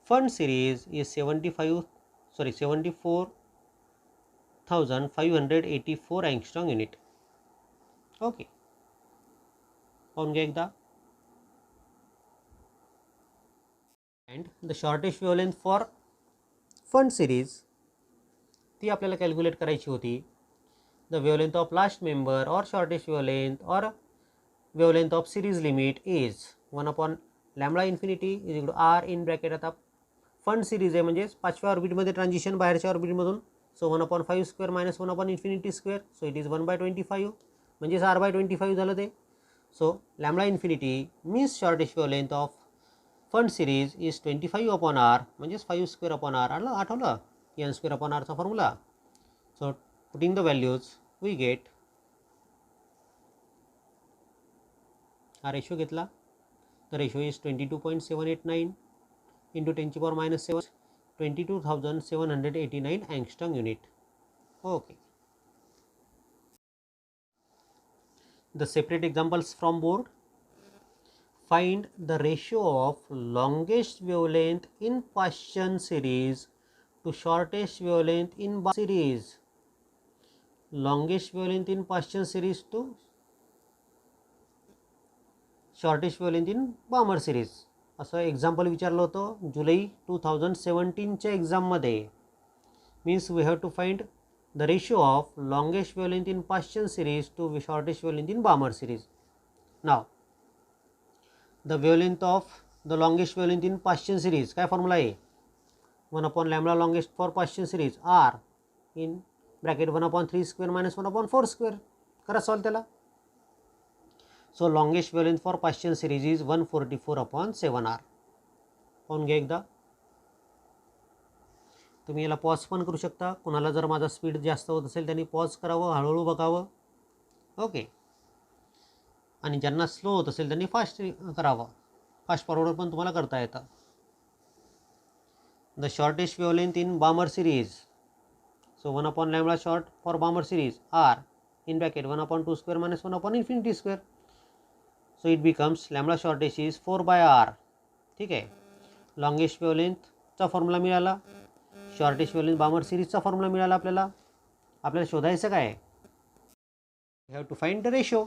Speaker 1: fund series is 74,584 angstrom unit. Okay. पाहून घ्या एकदा. And the shortest wavelength for fund series ती आपल्याला कॅल्क्युलेट करायची होती. The wavelength of last member or shortest wavelength or wavelength of series limit is 1/λ infinity is equal to r in bracket. आता फंड सिरीज आहे म्हणजे 5व्या ऑर्बिटमध्ये ट्रान्झिशन बाहेरच्या ऑर्बिटमधून. So 1/5 square minus 1/infinity square. So it is 1/25 म्हणजेच r/25 झालं ते. So λ infinity means shortest wavelength of Pfund series is 25/r म्हणजेच 5 square/r. आठवलं n square/r चा फॉर्म्युला. So putting the values we get हा रेशो घेतला. The ratio is 22.789 into 10⁻⁷, 22,789 angstrom unit. Okay. The separate examples from board. Find the ratio of longest wavelength in Paschen series to shortest wavelength in Balmer series. Longest wavelength in Paschen series to shortest wavelength in Balmer series असं एक्झाम्पल विचारलं होतं जुलै 2017च्या एक्झाममध्ये. Means we have to find the ratio of longest wavelength in Paschen series to shortest wavelength in Balmer series. Now the wavelength of the longest wavelength in Paschen series काय फॉर्म्युला आहे 1/λ longest for Paschen series r in bracket 1/3 square minus 1/4 square. करा सॉल्व त्याला. So longest wavelength for Paschen series is 144/7r. पाहून घ्या एकदा. तुम्ही याला पॉज पण करू शकता. कुणाला जर माझा स्पीड जास्त होत असेल त्यांनी पॉज करावं, हळूहळू बघावं. ओके. आणि ज्यांना स्लो होत असेल त्यांनी फास्ट करावं. फास्ट फॉरवर्ड पण तुम्हाला करता येतं. The shortest wavelength in Balmer series. So 1 upon lambda short for Balmer series r in bracket 1 upon 2 square minus 1 upon infinity square. So it becomes lambda shortest is 4 by r. ठीक आहे. लॉंगेस्ट वेवलेंथचा फॉर्म्युला मिळाला, शॉर्टेस्ट वेवलेंथ बामर सिरीजचा फॉर्म्युला मिळाला. आपल्याला शोधायचं काय आहे? We have to find the ratio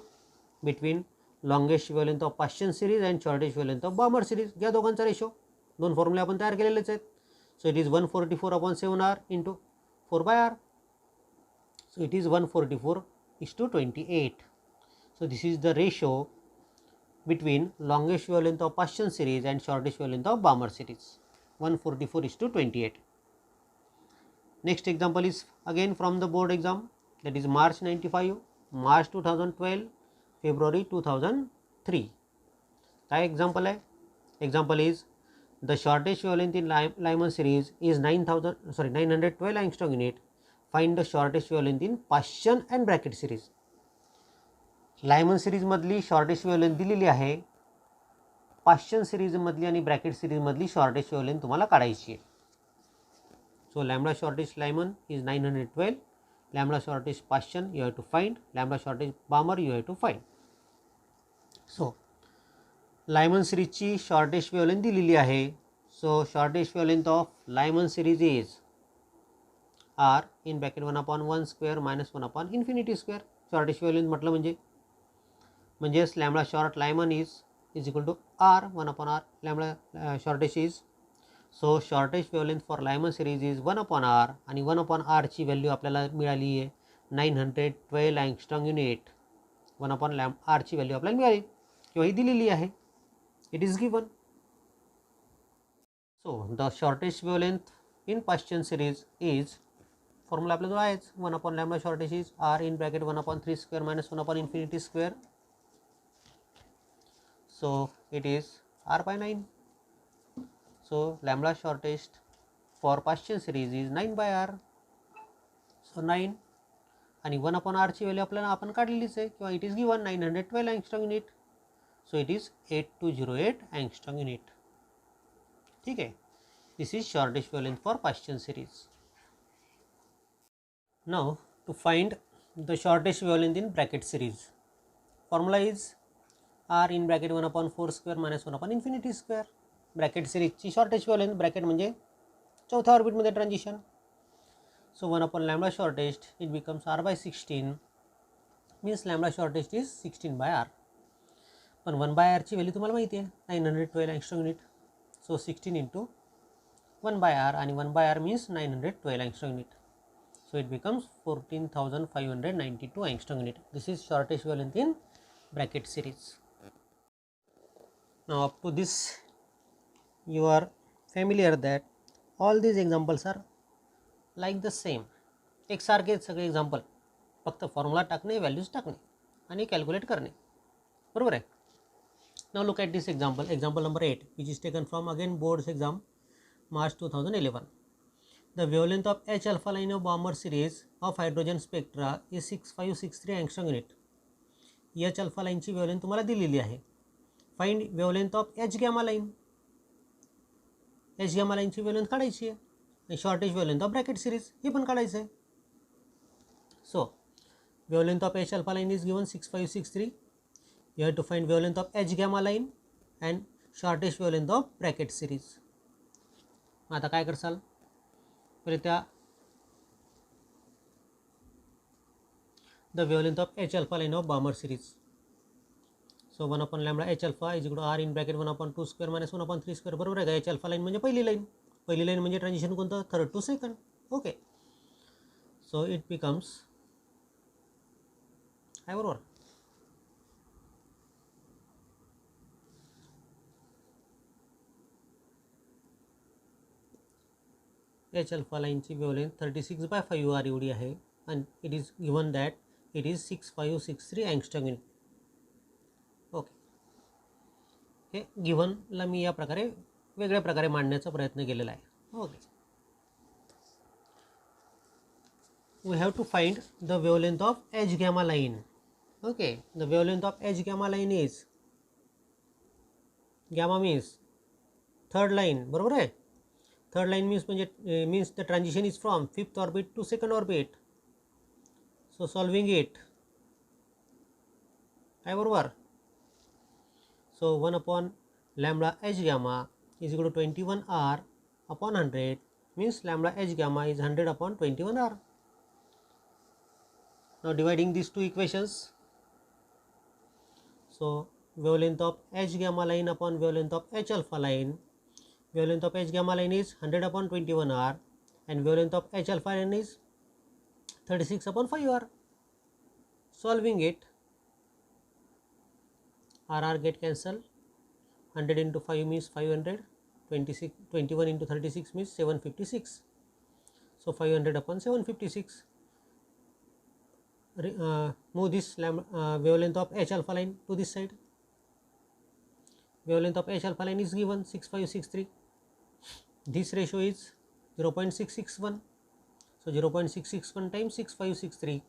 Speaker 1: between longest wavelength of Paschen series and shortest wavelength of Balmer series. या दोघांचा रेशो. दोन फॉर्म्युले आपण तयार केलेलेच आहेत. So it is 144 upon 7r into 4 by r. So it is 144:28. So this is the ratio between longest wavelength of Paschen series and shortest wavelength of Balmer series. 144:28. Next example is again from the board exam, that is March 95, March 2012, February 2003. काय example है? Example is the shortest wavelength in Lyman series is 912 angstrom unit. Find the shortest wavelength in Paschen and bracket series. Lyman series मधली shortest wavelength दिलेली आहे. Paschen series मधली आणि bracket series मधली shortest wavelength तुम्हाला काढायची आहे. So lambda shortest Lyman is 912. Lambda shortest Paschen you have to find. Lambda shortest Balmer you have to find. So Lyman series ची shortest wavelength दिलेली आहे. So shortest wavelength of Lyman series is r in bracket 1 upon 1 square minus 1 upon infinity square. Shortest wavelength म्हटलं म्हणजे lambda short Lyman is equal to r 1 upon r. Lambda shortest is, so shortest wavelength for Lyman series is 1 upon r आणि 1 upon r ची व्हॅल्यू आपल्याला मिळाली आहे 912 angstrom unit. 1 upon r ची व्हॅल्यू आपल्याला मिळाली किंवा ही दिलेली आहे. It is given. So the shortest wavelength in Paschen series is, formula आपल्याजवळ आहेच, 1 upon lambda shortest is r in bracket 1 upon 3 square minus 1 upon infinity square. So it is r by 9. So lambda shortest for Paschen series is 9 by r. So 9 आणि 1 upon r ची व्हॅल्यू आपल्याला आपण काढलेलीच आहे किंवा it is given 912 angstrom unit. So it is 8208 angstrom unit. ठीक है. This is shortest wavelength for Paschen series. Now to find the shortest wavelength in bracket series, formula is r in bracket 1 upon 4 square minus 1 upon infinity square. Bracket series ची shortest wavelength, bracket म्हणजे चौथ्या ऑर्बिट मध्ये transition. So 1 upon lambda shortest it becomes r by 16, means lambda shortest is 16 by r. पण 1 by r ची व्हॅल्यू तुम्हाला माहिती आहे 912 angstrom unit. So 16 into 1 by r and 1 by r means 912 angstrom unit. So it becomes 14,592 angstrom unit. This is shortest wavelength in bracket series. Now up to this you are familiar that all these examples are like the same. एक सारखे सगळे एक्झाम्पल, फक्त फॉर्म्युला टाकणे, व्हॅल्यूज टाकणे आणि कॅल्क्युलेट करणे. बरोबर आहे. Now look at this example, example number 8, which is taken from again board's exam March 2011. The wavelength of H alpha line of Balmer series of hydrogen spectra is 6563 angstrom unit. H alpha line ची wavelength तुम्हाला दिलेली आहे. Find wavelength of H gamma line. H gamma line ची wavelength काढायची आहे आणि shortest wavelength of bracket series ही पण काढायचं आहे. So wavelength of H alpha line is given 6563. You have to find wavelength of H gamma line and shortest wavelength of bracket series. आता काय करसाल, पहिले त्या the wavelength of H alpha line of Balmer series. So 1 upon lambda H alpha is equal to r in bracket 1 upon 2 square minus 1 upon 3 square. बरोबर आहे का. H alpha line म्हणजे पहिली लाईन म्हणजे ट्रान्झिशन कोणतं, third to second. Okay. So it becomes, आहे बरोबर. H alpha line ची वेवलेंथ 36/5 r एवढी आहे and it is given that it is 6563 angstrom unit. Okay. हे गिव्हनला मी या प्रकारे वेगळ्या प्रकारे मांडण्याचा प्रयत्न केलेला आहे. Okay. we have to find the wavelength of H gamma line. Okay, the wavelength of H gamma line is, gamma means third line, बरोबर आहे. थर्ड लाइन मीन्स म्हणजे means the transition is from fifth orbit to second orbit. So solving it काय बरोबर. So 1 upon lambda H gamma is equal to 21 R upon 100 means lambda H gamma is 100 upon 21 R. Now dividing these two equations, so wavelength of H gamma line upon wavelength of H alpha line, wavelength of H gamma line is 100 upon 21 R and wavelength of H alpha line is 36 upon 5 R. Solving it, R get cancelled, 100 into 5 means 500, 21 into 36 means 756. So 500 upon 756. Move this wavelength of H alpha line to this side. Wavelength of H alpha line is given 6563. This ratio is 0.661. So 0.661 times 6563.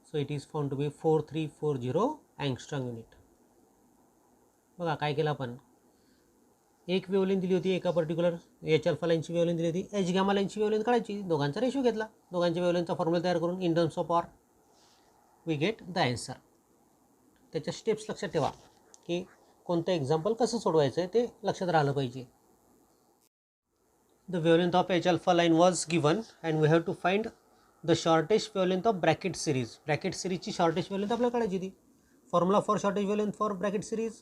Speaker 1: So it is found to be 4340 angstrom unit. बघा काय केलं आपण, एक वेवलेंथ दिली होती एका पर्टिक्युलर एच अल्फा लाईनची वेवलेंथ दिली होती, एच गॅमा लाईनची वेवलेंथ काढायची, दोघांचा रेशो घेतला, दोघांच्या वेवलेंथचा फॉर्म्युला तयार करून in terms of R we get the answer. त्याच्या स्टेप्स लक्षात ठेवा की कोणतं एक्झाम्पल कसं सोडवायचं आहे ते लक्षात राहिलं पाहिजे. The wavelength of H alpha line was given and we have to find the shortest wavelength of Brackett series. Brackett सिरीजची शॉर्टेस्ट वेवलेंथ आपल्याला काढायची होती. Formula for shortest wavelength for Brackett series,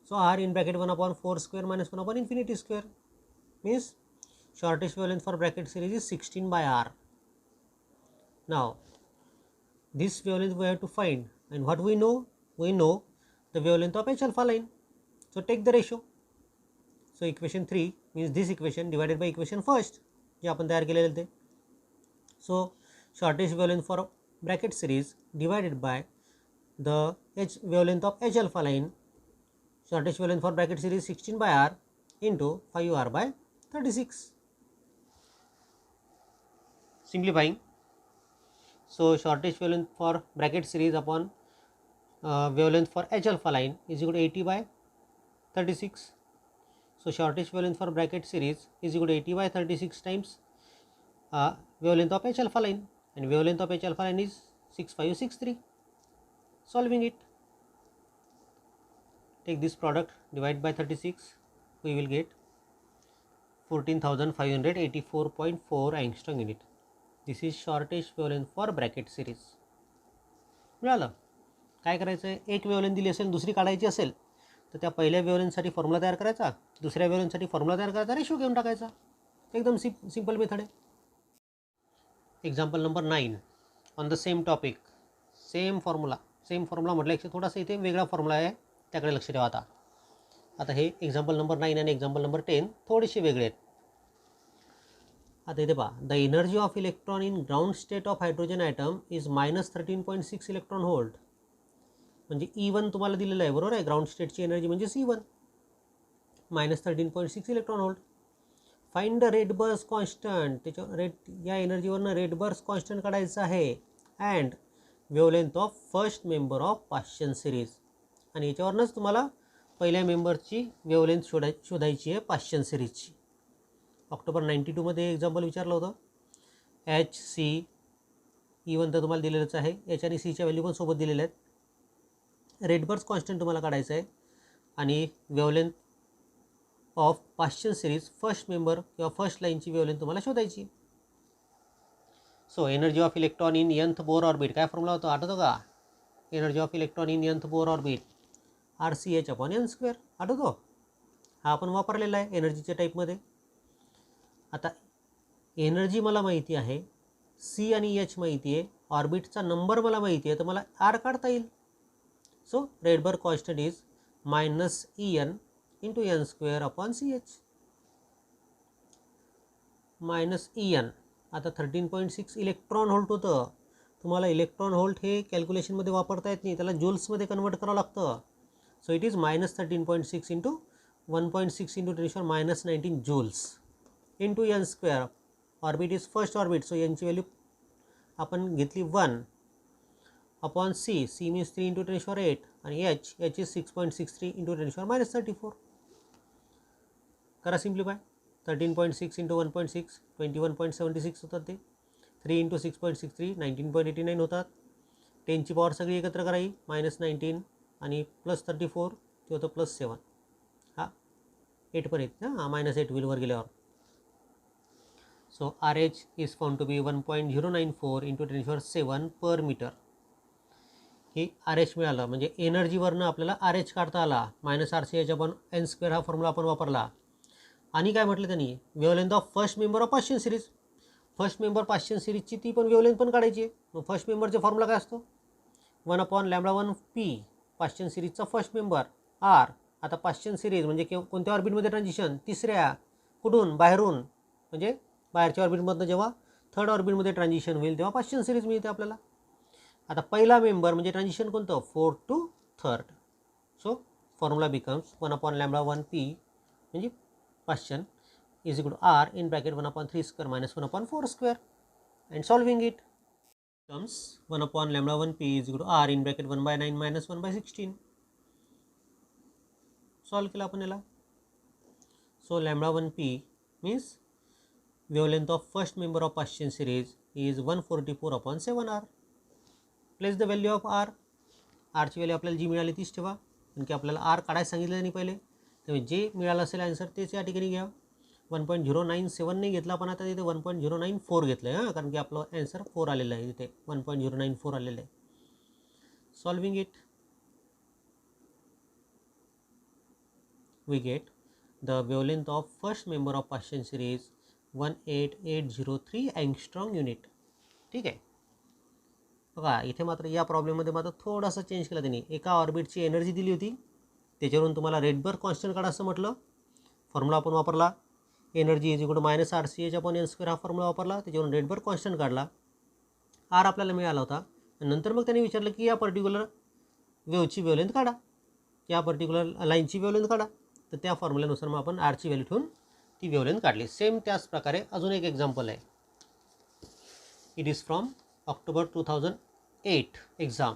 Speaker 1: so r in bracket 1 upon 4 square minus 1 upon infinity square means shortest wavelength for bracket series is 16 by r. Now this wavelength we have to find, and what we know the wavelength of H alpha line. So take the ratio. So equation 3 means this equation divided by equation first जे आपण तयार केलेले ते. So shortest wavelength for bracket series divided by the wavelength of H alpha line. Shortest wavelength for bracket series 16 by r into 5r by 36. Simplifying, so shortest wavelength for bracket series upon wavelength for H alpha line is equal to 80 by 36. So shortest wavelength for bracket series is equal to 80 by 36 times wavelength of H alpha line, and wavelength of H alpha line is 6563. Solving it, take this product, divide by 36, we will get 14,584.4 angstrom unit. This is shortest wavelength for bracket series. मिळालं. काय करायचं आहे, एक वेवलेंथ दिली असेल दुसरी काढायची असेल तर त्या पहिल्या वेवलेंथसाठी फॉर्म्युला तयार करायचा, दुसऱ्या वेवलेंथसाठी फॉर्म्युला तयार करायचा, रेशो घेऊन टाकायचा. एकदम सिंपल मेथड आहे. Example number 9 on the same topic, same formula म्हटल्यापेक्षा थोडासा इथे वेगळा फॉर्म्युला आहे, त्याकडे लक्ष ठेवा. आता हे एक्झाम्पल नंबर 9 आणि एक्झाम्पल नंबर 10 थोडेसे वेगळे आहेत. आता इथे पहा, the energy of electron in ground state of hydrogen atom is -13.6 electron volt. म्हणजे E1 तुम्हाला दिलेलं आहे, बरोबर आहे. ग्राउंड स्टेटची एनर्जी म्हणजे C1 -13.6 electron volt. Find the Rydberg constant, त्याच्या या एनर्जीवरनं रेट बर्स कॉन्स्टंट काढायचं आहे, and wavelength of first member of Paschen series. आणि याच्यावरनंच तुम्हाला पहिल्या मेंबरची वेवलेंथ शोधायची आहे पाश्चन सिरीजची. ऑक्टोबर 92 मध्ये एक्झाम्पल विचारलं होतं. HC E1 तर तुम्हाला दिलेलंच आहे, H आणि Cच्या व्हॅल्यू पण सोबत दिलेल्या आहेत. रेडबर्स कॉन्स्टंट तुम्हाला काढायचं आहे आणि wavelength of Paschen series first member किंवा फर्स्ट लाईनची वेवलेंथ तुम्हाला शोधायची. So energy of electron in nth Bohr orbit, काय फॉर्म्युला होता आठवतो का? Energy of electron in nth Bohr orbit RCH/n², आठवतो? हा आपण वापरलेला आहे एनर्जीच्या टाईपमध्ये. आता एनर्जी मला माहिती आहे, C आणि H माहिती आहे, ऑर्बिटचा नंबर मला माहिती आहे, तर मला R काढता येईल. So Rydberg constant is -En × n²/ch -En. आता 13.6 इलेक्ट्रॉन व्होल्ट होतं. तुम्हाला इलेक्ट्रॉन व्होल्ट हे कॅल्क्युलेशनमध्ये वापरता येत नाही, त्याला जूल्समध्ये कन्वर्ट करावं लागतं. So it is -13.6 × 1.6 × 10⁻⁻19 joules × n². Orbit is first orbit, so यांची व्हॅल्यू आपण घेतली 1 upon C, C means 3 into 10⁸ आणि एच इज 6.63 इंटू 10⁻34. करा सिम्प्लिफाय. 13.6 इंटू 1.6 21.76 होतात ते. 3 इंटू 6.63 19.89 होतात. 10ची पॉवर सगळी एकत्र करावी, -19 आणि +34 ते होतं +7. हा 8 पण येते हां, -8 होईल वर गेल्यावर. So R H is found to be 1.094 into 10⁻7 per metre. हे आर एच मिळालं म्हणजे एनर्जीवरनं आपल्याला आर एच काढता आला. -RCH आपण n² हा फॉर्म्युला आपण वापरला. आणि काय म्हटलं त्यांनी, wavelength of first member of Paschen series. First member Paschen सिरीजची ती पण वेव्हलेंथ पण काढायची आहे. मग फर्स्ट मेंबरचा फॉर्म्युला काय असतो, 1/λ1p. पाश्चियन सिरीजचा फर्स्ट मेंबर आर. आता पाश्चियन सिरीज म्हणजे कोणत्या ऑर्बिटमध्ये ट्रान्झिशन, तिसऱ्या. कुठून, बाहेरून, म्हणजे बाहेरच्या ऑर्बिटमधनं जेव्हा थर्ड ऑर्बिटमध्ये ट्रान्झिशन होईल तेव्हा पाश्चियन सिरीज मिळते आपल्याला. आता पहिला मेंबर म्हणजे ट्रान्झिशन कोणतं, 4th to 3rd. So formula becomes 1/λ1p म्हणजे पाश्चियन is equal to r in bracket 1/3² minus 1/4², and solving it comes 1/λ1p is equal to r in bracket 1/9 minus 1/16. Solve केला आपण याला. So λ1p means wavelength of first member of Paschen series is 144/7r. Place the value of r. r ची व्हॅल्यू आपल्याला जी मिळाली तीच ठेवा, कारण की आपल्याला r काढायला सांगितलं नाही पहिले. त्यामुळे जे मिळालं असेल आन्सर तेच या ठिकाणी घ्या. 1.097 नाही घेतला, पण आता तिथे 1.094 घेतलं आहे हां, कारण की आपलं आन्सर 4 आलेलं आहे. तिथे 1.094 आलेलं आहे. Solving it we get the wavelength of first member of Paschen series 18803 angstrom unit. ठीक आहे. बघा इथे मात्र या प्रॉब्लेममध्ये मात्र थोडासा चेंज केला त्यांनी. एका ऑर्बिटची एनर्जी दिली होती, त्याच्यावरून तुम्हाला रेडबर्ग कॉन्स्टंट काढा असं म्हटलं. फॉर्म्युला आपण वापरला, energy is equal to -RCH upon n² हा फॉर्म्युला वापरला. त्याच्यावरून रेडबर्ग कॉन्स्टंट काढला. आर आपल्याला मिळाला होता. नंतर मग त्यांनी विचारलं की या पर्टिक्युलर वेव्हची वेव्हलेंथ काढा, या पर्टिक्युलर लाईनची वेव्हलेंथ काढा. तर त्या फॉर्म्युल्यानुसार मग आपण आरची व्हॅल्यू ठेवून ती वेव्हलेंथ काढली. सेम त्याच प्रकारे अजून एक एक्झाम्पल आहे. It is from October 2008 exam.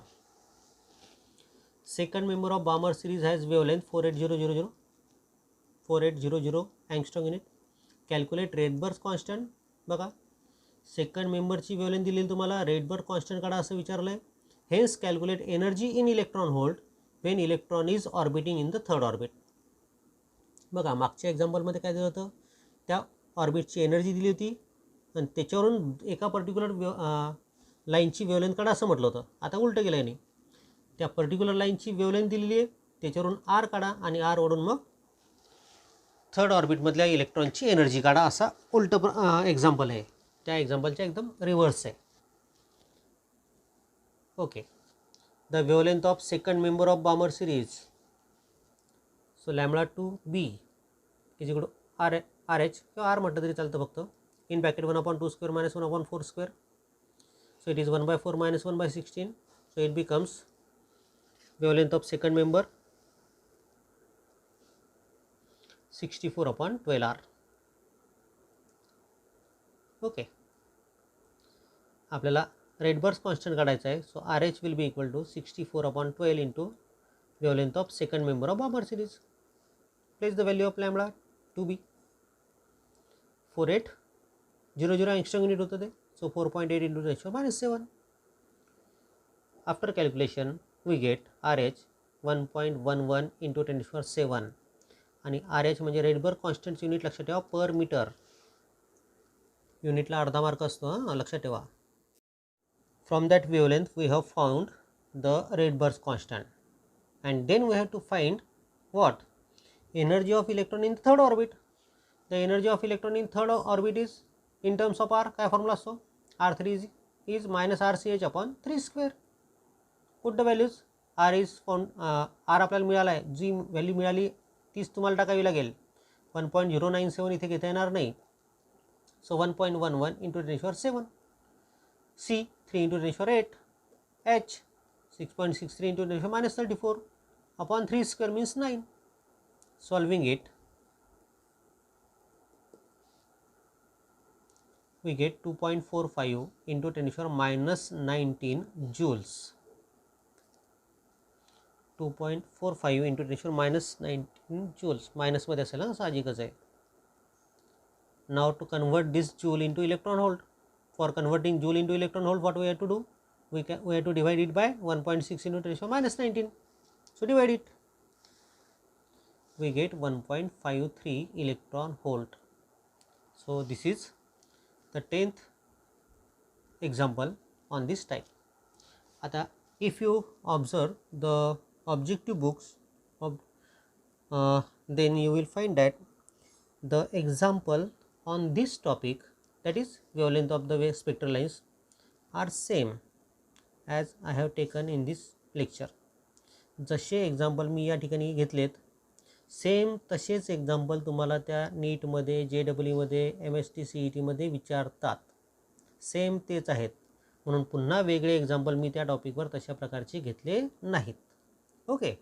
Speaker 1: Second member of Balmer series has wavelength 4800 angstrom unit. Calculate Rydberg constant. बघा सेकंड मेंबरची वेव्हलेंथ दिलेली तुम्हाला, रेडबर्ग कॉन्स्टंट काढा असं विचारलं आहे. Hence calculate energy in electron hold when electron is orbiting in the third orbit. बघा मागच्या एक्झाम्पलमध्ये काय दिलं होतं, त्या ऑर्बिटची एनर्जी दिली होती आणि त्याच्यावरून एका पर्टिक्युलर लाईनची वेव्हलेंथ काढा असं म्हटलं होतं. आता उलटं केलं आहे नाही, त्या पर्टिक्युलर लाईनची वेव्हलेंथ दिलेली आहे, त्याच्यावरून आर काढा आणि आर ओढून मग थर्ड ऑर्बिटमधल्या इलेक्ट्रॉनची एनर्जी काढा असा उलटं एक्झाम्पल आहे. त्या एक्झाम्पलच्या एकदम रिव्हर्स आहे. Okay. The wavelength of second member of Balmer series. So λ2b is equal to RH किंवा आर म्हटलं तरी चालतं फक्त. In bracket 1/2² minus 1/4². So it is 1/4 minus 1/16. So it becomes wavelength of second member 64/12r. Okay. आपल्याला रेडबर्ग कॉन्स्टंट काढायचा आहे. So RH will be equal to 64/12 into wavelength of second member of Balmer series. Place the value of λ2b. 4800 angstrom unit होतं ते. So 4.8 into 10⁻⁷. After calculation we get RH 1.11 into 10⁻⁷. आणि RH म्हणजे रेडबर्ग कॉन्स्टंट युनिट लक्षात ठेवा, पर मीटर. युनिटला अर्धा मार्क असतो हां, लक्षात ठेवा. From that wavelength we have found the Rydberg constant and then we have to find what, energy of electron in third orbit. The energy of electron in third orbit is in terms of R. काय फॉर्म्युला असतो, R3 is -RCH upon 3². Put the values. R is found, R आपल्याला मिळाला आहे, जी व्हॅल्यू मिळाली तीच तुम्हाला टाकावी लागेल. 1.097 इथे घेता येणार नाही. So 1.11 into 10⁻⁷. C 3 into 10⁸. H 6.63 into 10⁻34 upon 3² means 9. Solving it we get 2.45 into 10 to the power minus 19 joules. 2.45 into 10 to the power minus 19 joules. Minus मध्ये असेल ना, साहजिकच आहे. Now to convert this joule into electron volt. For converting joule into electron volt, what we have to do? We have to divide it by 1.6 into 10 to the power minus 19. So divide it. We get 1.53 electron volt. So this is the 10th example on this type. आता if you observe the objective books then you will find that the example on this topic, that is wavelength of the spectral lines, are same as I have taken in this lecture. जसे एक्झाम्पल मी या ठिकाणी घेतलेत सेम तसेच एक्झाम्पल तुम्हाला त्या नीटमध्ये JEE MST CET मध्ये विचारतात. सेम तेच आहेत, म्हणून पुन्हा वेगळे एक्झाम्पल मी त्या टॉपिकवर तशा प्रकारचे घेतले नाहीत. ओके.